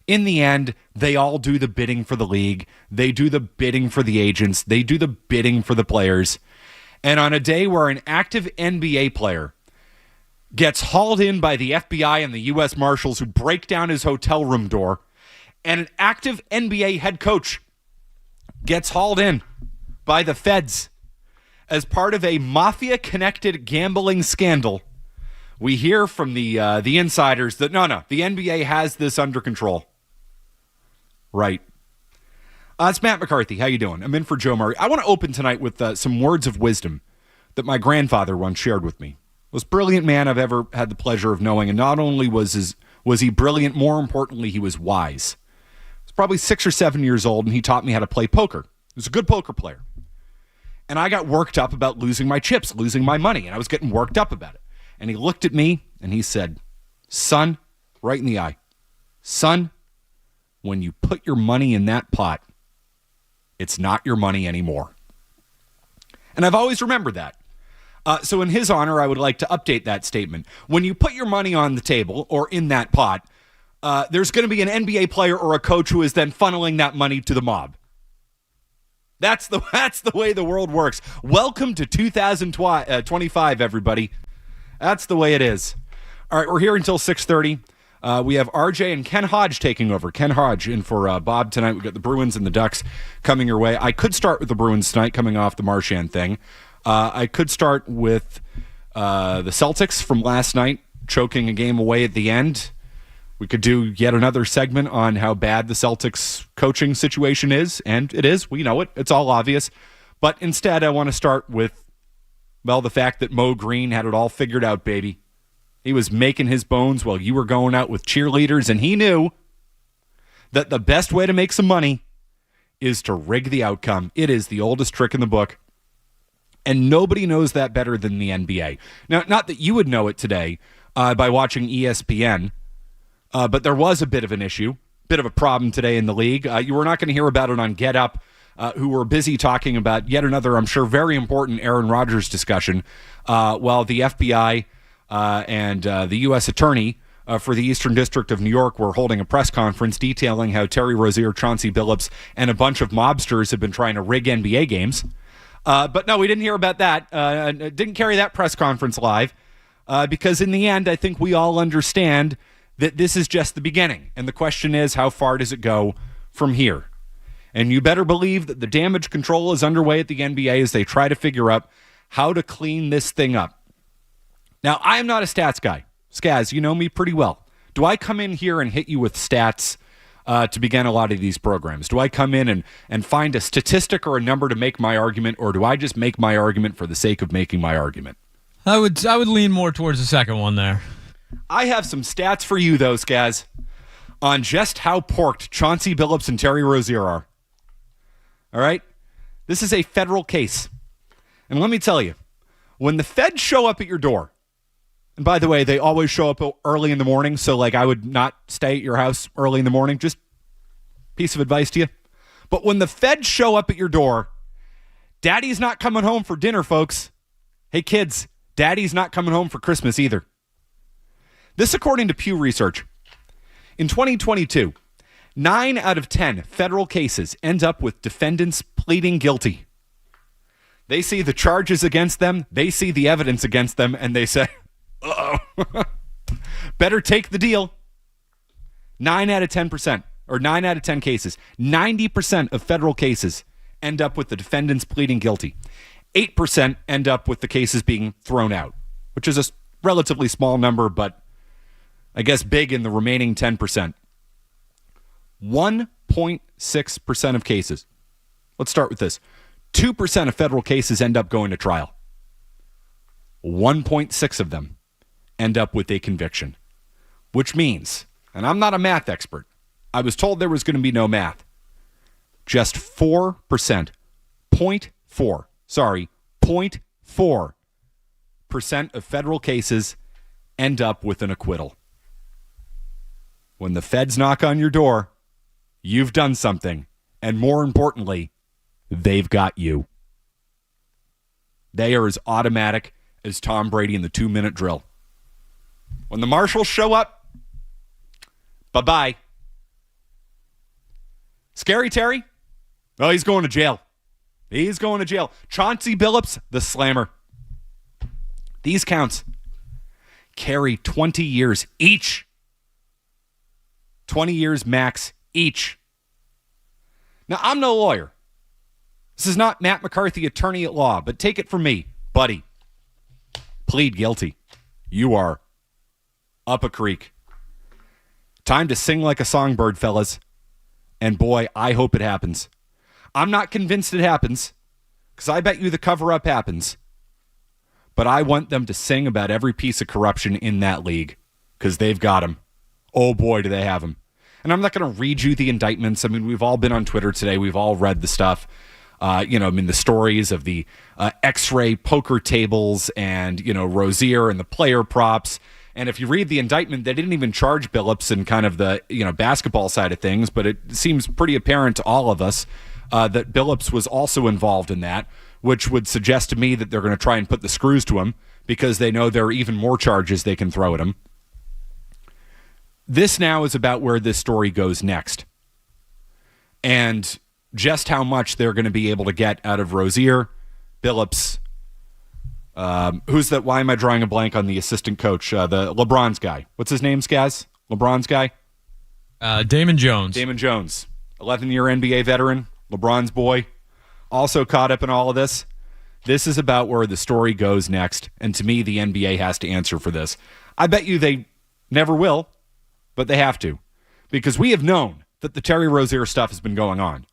In the end, they all do the bidding for the league. They do the bidding for the agents. They do the bidding for the players. And on a day where an active NBA player gets hauled in by the FBI and the U.S. Marshals who break down his hotel room door, and an active NBA head coach gets hauled in by the feds as part of a mafia-connected gambling scandal, we hear from the insiders that, no, the NBA has this under control. Right. It's Matt McCarthy. How you doing? I'm in for Joe Murray. I want to open tonight with some words of wisdom that my grandfather once shared with me. Most brilliant man I've ever had the pleasure of knowing, and not only was he brilliant, more importantly, he was wise. He was probably 6 or 7 years old, and he taught me how to play poker. He was a good poker player. And I got worked up about losing my chips, losing my money, and I was getting worked up about it. And he looked at me, and he said, son, right in the eye, son, when you put your money in that pot, it's not your money anymore. And I've always remembered that. So in his honor, I would like to update that statement. When you put your money on the table or in that pot, there's going to be an NBA player or a coach who is then funneling that money to the mob. That's the way the world works. Welcome to 2025, everybody. That's the way it is. All right, we're here until 6:30. We have RJ and Ken Hodge taking over. Ken Hodge in for Bob tonight. We've got the Bruins and the Ducks coming your way. I could start with the Bruins tonight, coming off the Marchand thing. I could start with the Celtics from last night, choking a game away at the end. We could do yet another segment on how bad the Celtics coaching situation is, and it is. We know it. It's all obvious. But instead, I want to start with, well, the fact that Mo Green had it all figured out, baby. He was making his bones while you were going out with cheerleaders, and he knew that the best way to make some money is to rig the outcome. It is the oldest trick in the book, and nobody knows that better than the NBA. Now, not that you would know it today by watching ESPN, but there was a bit of an issue, bit of a problem today in the league. You were not going to hear about it on Get Up, who were busy talking about yet another, I'm sure, very important Aaron Rodgers discussion, while the FBI and the U.S. Attorney for the Eastern District of New York were holding a press conference detailing how Terry Rozier, Chauncey Billups, and a bunch of mobsters have been trying to rig NBA games. But no, we didn't hear about that. Didn't carry that press conference live because in the end, I think we all understand that this is just the beginning. And the question is, how far does it go from here? And you better believe that the damage control is underway at the NBA as they try to figure out how to clean this thing up. Now, I am not a stats guy. Skaz, you know me pretty well. Do I come in here and hit you with stats to begin a lot of these programs? Do I come in and find a statistic or a number to make my argument, or do I just make my argument for the sake of making my argument? I would lean more towards the second one there. I have some stats for you, though, Skaz, on just how porked Chauncey Billups and Terry Rozier are. All right? This is a federal case. And let me tell you, when the feds show up at your door, and by the way, they always show up early in the morning, so I would not stay at your house early in the morning. Just piece of advice to you. But when the feds show up at your door, daddy's not coming home for dinner, folks. Hey, kids, daddy's not coming home for Christmas either. This according to Pew Research. In 2022, 9 out of 10 federal cases end up with defendants pleading guilty. They see the charges against them, they see the evidence against them, and they say, uh-oh, better take the deal. 9 out of 10%, or 9 out of 10 cases. 90% of federal cases end up with the defendants pleading guilty. 8% end up with the cases being thrown out, which is a relatively small number, but I guess big in the remaining 10%. 1.6% of cases. Let's start with this. 2% of federal cases end up going to trial. 1.6 of them end up with a conviction, which means, and I'm not a math expert, I was told there was going to be no math, just 4%, 0.4% of federal cases end up with an acquittal. When the feds knock on your door, you've done something, and more importantly, they've got you. They are as automatic as Tom Brady in the 2-minute drill. When the marshals show up, bye-bye. Scary Terry? Oh, he's going to jail. He's going to jail. Chauncey Billups, the slammer. These counts carry 20 years each. 20 years max each. Now, I'm no lawyer. This is not Matt McCarthy, attorney at law, but take it from me, buddy. Plead guilty. You are up a creek. Time to sing like a songbird, fellas. And boy, I hope it happens. I'm not convinced it happens, because I bet you the cover-up happens. But I want them to sing about every piece of corruption in that league, because they've got them. Oh boy, do they have them. And I'm not going to read you the indictments. I mean, we've all been on Twitter today. We've all read the stuff. The stories of the X-ray poker tables and, Rozier and the player props. And if you read the indictment, they didn't even charge Billups in kind of the, basketball side of things, but it seems pretty apparent to all of us that Billups was also involved in that, which would suggest to me that they're going to try and put the screws to him because they know there are even more charges they can throw at him. This now is about where this story goes next. And just how much they're going to be able to get out of Rozier, Billups. Who's that? Why am I drawing a blank on the assistant coach? The LeBron's guy. What's his name, Skaz? LeBron's guy? Damon Jones. Damon Jones. 11-year NBA veteran. LeBron's boy. Also caught up in all of this. This is about where the story goes next. And to me, the NBA has to answer for this. I bet you they never will, but they have to. Because we have known that the Terry Rozier stuff has been going on.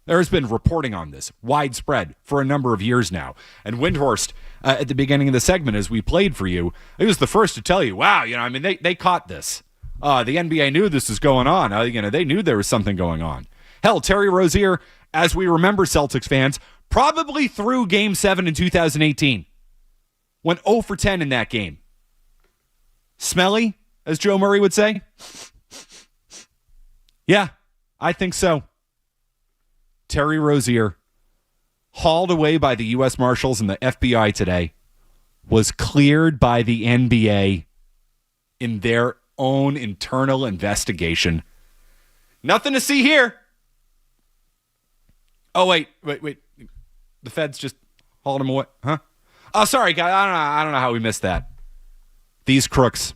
There has been reporting on this, widespread, for a number of years now. And Windhorst, at the beginning of the segment, as we played for you, he was the first to tell you, wow, they caught this. The NBA knew this was going on. They knew there was something going on. Hell, Terry Rozier, as we remember Celtics fans, probably threw Game 7 in 2018. Went 0 for 10 in that game. Smelly, as Joe Murray would say? Yeah, I think so. Terry Rozier, hauled away by the U.S. Marshals and the FBI today, was cleared by the NBA in their own internal investigation. Nothing to see here. Oh, wait. The feds just hauled him away. Huh? Oh, sorry, guy. I don't know how we missed that. These crooks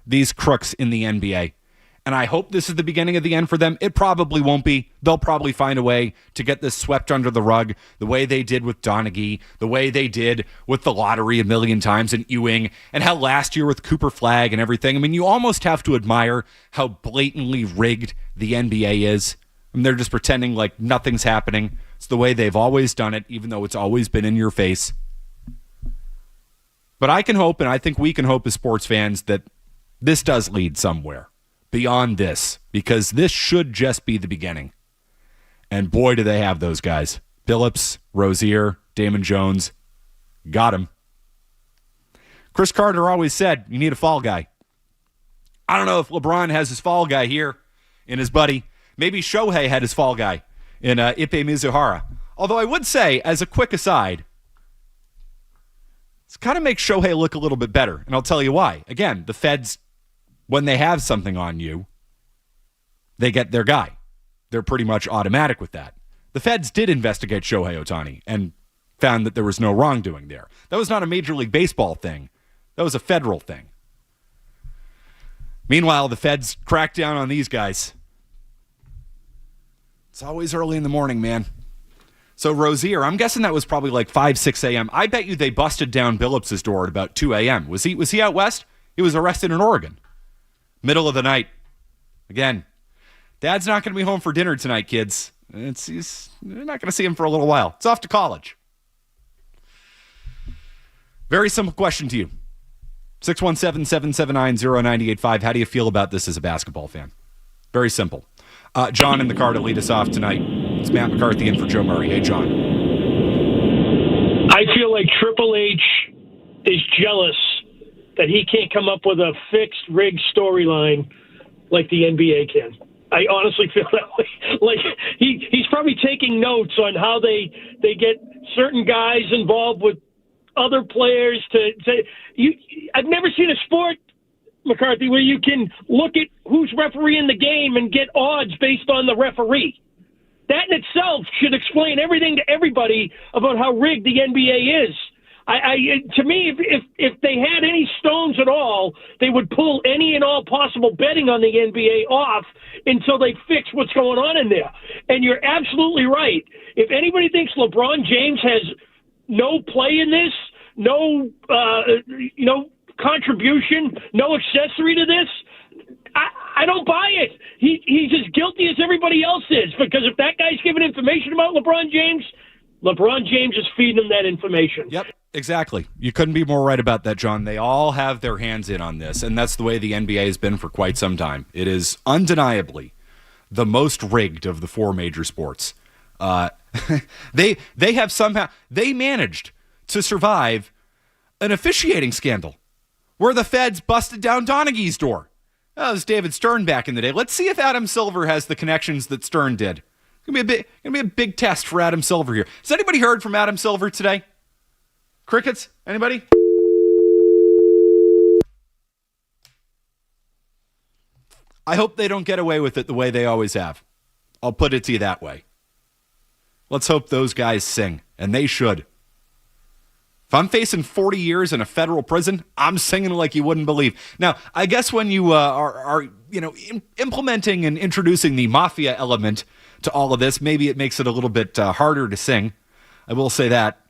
in the NBA. And I hope this is the beginning of the end for them. It probably won't be. They'll probably find a way to get this swept under the rug, the way they did with Donaghy, the way they did with the lottery a million times in Ewing, and how last year with Cooper Flagg and everything. I mean, you almost have to admire how blatantly rigged the NBA is. I mean, they're just pretending like nothing's happening. It's the way they've always done it, even though it's always been in your face. But I can hope, and I think we can hope as sports fans, that this does lead somewhere beyond this, because this should just be the beginning. And boy, do they have those guys. Billups, Rozier, Damon Jones. Got him. Chris Carter always said, you need a fall guy. I don't know if LeBron has his fall guy here in his buddy. Maybe Shohei had his fall guy in Ipe Mizuhara. Although I would say, as a quick aside, it's kind of makes Shohei look a little bit better. And I'll tell you why. Again, the feds, when they have something on you, they get their guy. They're pretty much automatic with that. The feds did investigate Shohei Ohtani and found that there was no wrongdoing there. That was not a Major League Baseball thing. That was a federal thing. Meanwhile, the feds cracked down on these guys. It's always early in the morning, man. So Rozier, I'm guessing that was probably like 5, 6 a.m. I bet you they busted down Billups' door at about 2 a.m. Was he out west? He was arrested in Oregon. Middle of the night. Again, Dad's not going to be home for dinner tonight, kids. You're not going to see him for a little while. It's off to college. Very simple question to you. 617-779-0985. How do you feel about this as a basketball fan? Very simple. John in the car to lead us off tonight. It's Matt McCarthy in for Joe Murray. Hey, John. I feel like Triple H is jealous that he can't come up with a fixed, rigged storyline like the NBA can. I honestly feel that way. Like he's probably taking notes on how they get certain guys involved with other players to I've never seen a sport, McCarthy, where you can look at who's refereeing the game and get odds based on the referee. That in itself should explain everything to everybody about how rigged the NBA is. To me, if they had any stones at all, they would pull any and all possible betting on the NBA off until they fix what's going on in there. And you're absolutely right. If anybody thinks LeBron James has no play in this, no contribution, no accessory to this, I don't buy it. He's as guilty as everybody else is, because if that guy's giving information about LeBron James is feeding him that information. Yep, exactly. You couldn't be more right about that, John. They all have their hands in on this, and that's the way the NBA has been for quite some time. It is undeniably the most rigged of the four major sports. They managed to survive an officiating scandal where the feds busted down Donaghy's door. That was David Stern back in the day. Let's see if Adam Silver has the connections that Stern did. It's gonna be a big test for Adam Silver here. Has anybody heard from Adam Silver today? Crickets? Anybody? I hope they don't get away with it the way they always have. I'll put it to you that way. Let's hope those guys sing, and they should. If I'm facing 40 years in a federal prison, I'm singing like you wouldn't believe. Now, I guess when you are implementing and introducing the mafia element to all of this, maybe it makes it a little bit harder to sing. I will say that.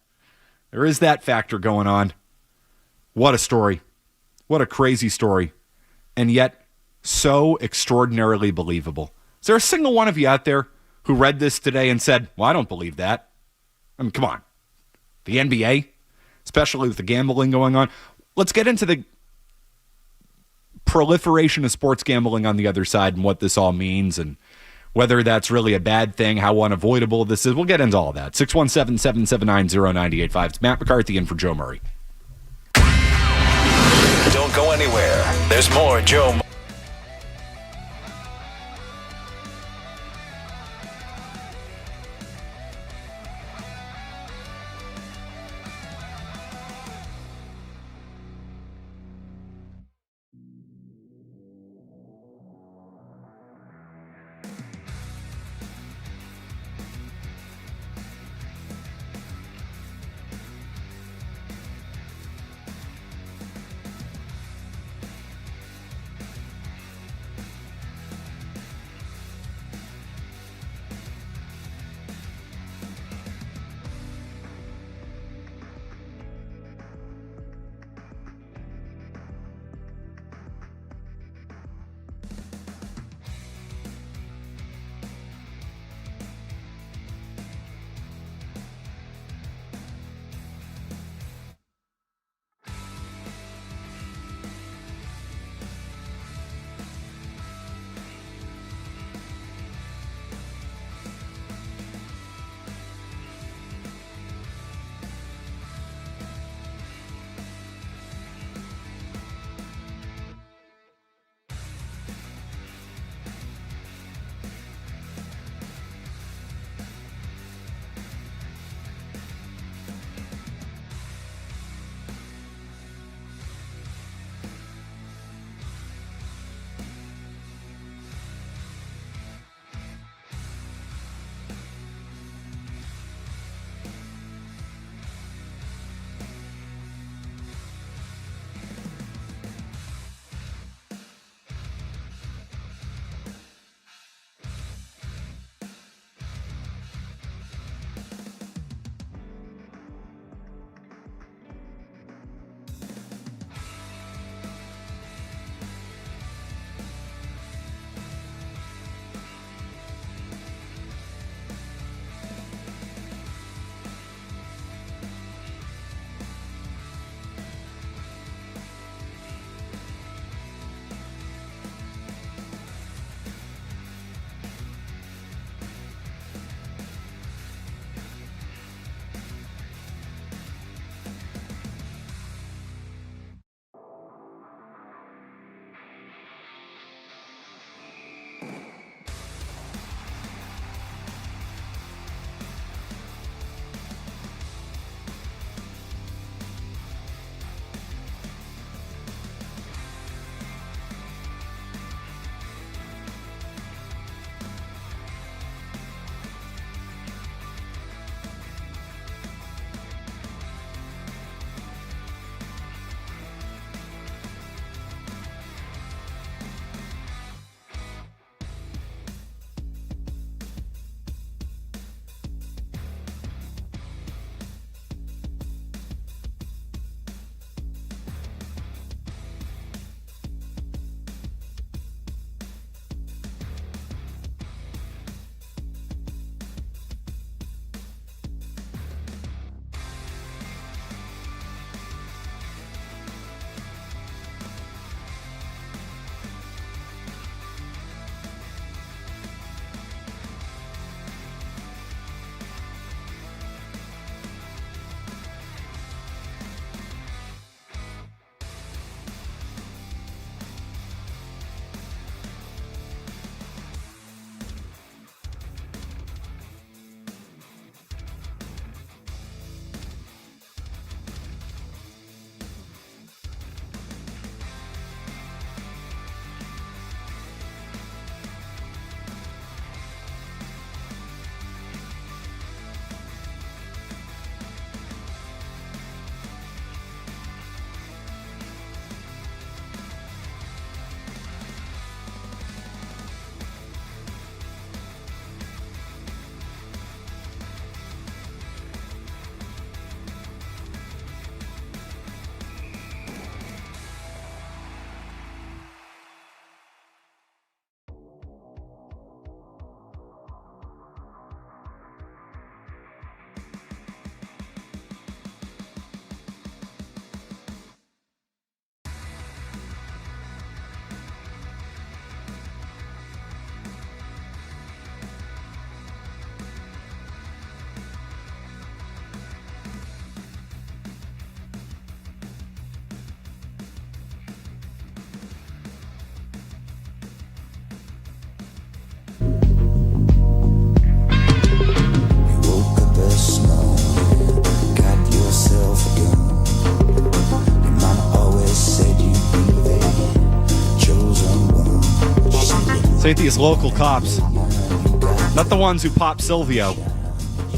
There is that factor going on. What a story. What a crazy story. And yet, so extraordinarily believable. Is there a single one of you out there who read this today and said, well, I don't believe that? I mean, come on. The NBA? Especially with the gambling going on. Let's get into the proliferation of sports gambling on the other side and what this all means and whether that's really a bad thing, how unavoidable this is. We'll get into all that. 617-779-0985. It's Matt McCarthy in for Joe Murray. Don't go anywhere. There's more Joe. St. these local cops, not the ones who pop Silvio.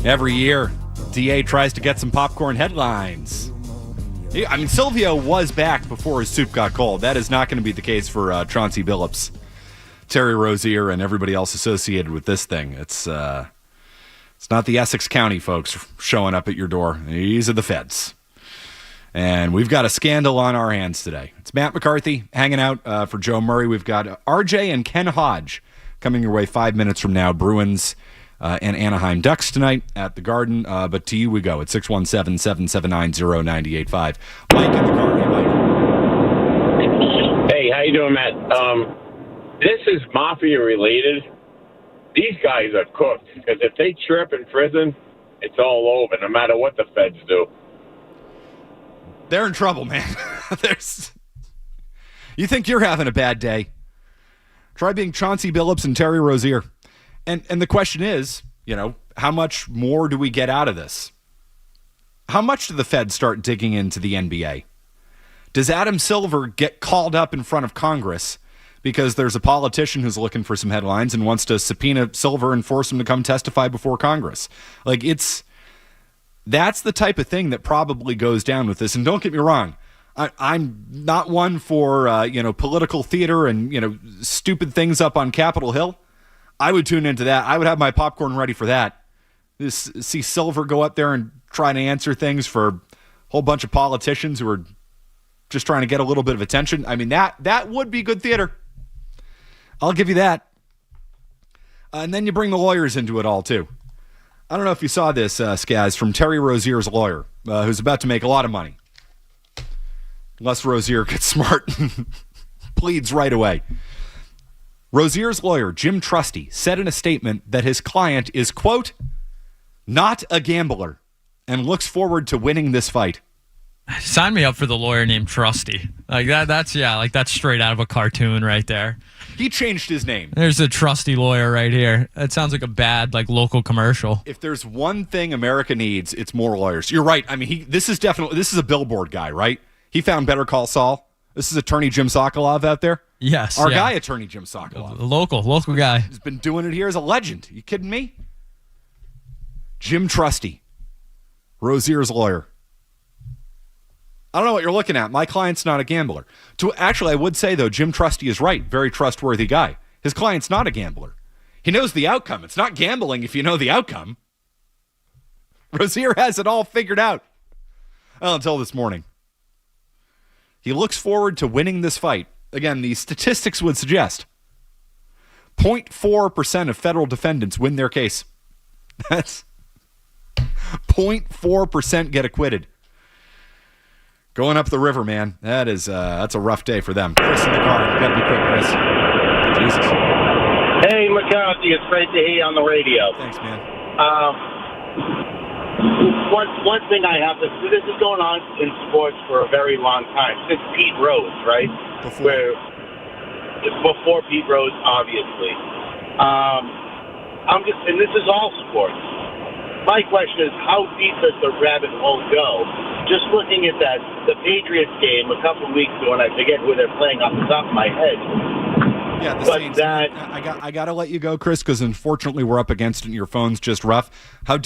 Every year, DA tries to get some popcorn headlines. I mean, Silvio was back before his soup got cold. That is not going to be the case for Chauncey Billups, Terry Rozier, and everybody else associated with this thing. It's not the Essex County folks showing up at your door. These are the feds. And we've got a scandal on our hands today. It's Matt McCarthy hanging out for Joe Murray. We've got RJ and Ken Hodge coming your way 5 minutes from now. Bruins and Anaheim Ducks tonight at the Garden. But to you we go at 617-779-0985. Mike in the car. Hey, Mike. Hey, how you doing, Matt? This is mafia related. These guys are cooked because if they trip in prison, it's all over, no matter what the feds do. They're in trouble, man. You think you're having a bad day? Try being Chauncey Billups and Terry Rozier. And the question is, how much more do we get out of this? How much do the feds start digging into the NBA? Does Adam Silver get called up in front of Congress because there's a politician who's looking for some headlines and wants to subpoena Silver and force him to come testify before Congress? That's the type of thing that probably goes down with this. And don't get me wrong, I'm not one for political theater and stupid things up on Capitol Hill. I would tune into that. I would have my popcorn ready for that. Just see Silver go up there and try to answer things for a whole bunch of politicians who are just trying to get a little bit of attention. I mean, that would be good theater. I'll give you that. And then you bring the lawyers into it all, too. I don't know if you saw this, Skaz, from Terry Rozier's lawyer, who's about to make a lot of money. Unless Rozier gets smart and pleads right away. Rozier's lawyer, Jim Trusty, said in a statement that his client is, quote, not a gambler and looks forward to winning this fight. Sign me up for the lawyer named Trusty. That's straight out of a cartoon right there. He changed his name. There's a trusty lawyer right here. That sounds like a bad local commercial. If there's one thing America needs, it's more lawyers. You're right. I mean, this is a billboard guy, right? He found Better Call Saul. This is attorney Jim Sokolov out there. Yes. Our guy, attorney Jim Sokolov. Local guy. He's been doing it here as a legend. You kidding me? Jim Trusty, Rozier's lawyer. I don't know what you're looking at. My client's not a gambler. Actually, I would say, though, Jim Trusty is right. Very trustworthy guy. His client's not a gambler. He knows the outcome. It's not gambling if you know the outcome. Rozier has it all figured out. Well, until this morning. He looks forward to winning this fight. Again, the statistics would suggest 0.4% of federal defendants win their case. That's 0.4% get acquitted. Going up the river, man. That's a rough day for them. Chris in the car. You gotta be quick, Chris. Jesus. Hey, McCarthy. It's great to hear you on the radio. Thanks, man. One thing I have to... This is going on in sports for a very long time. Since Pete Rose, right? Before Pete Rose, obviously. And this is all sports. My question is, how deep does the rabbit hole go? Just looking at the Patriots game a couple of weeks ago, and I forget who they're playing off the top of my head. Yeah, the Saints. I got to let you go, Chris, because unfortunately we're up against it and your phone's just rough. How deep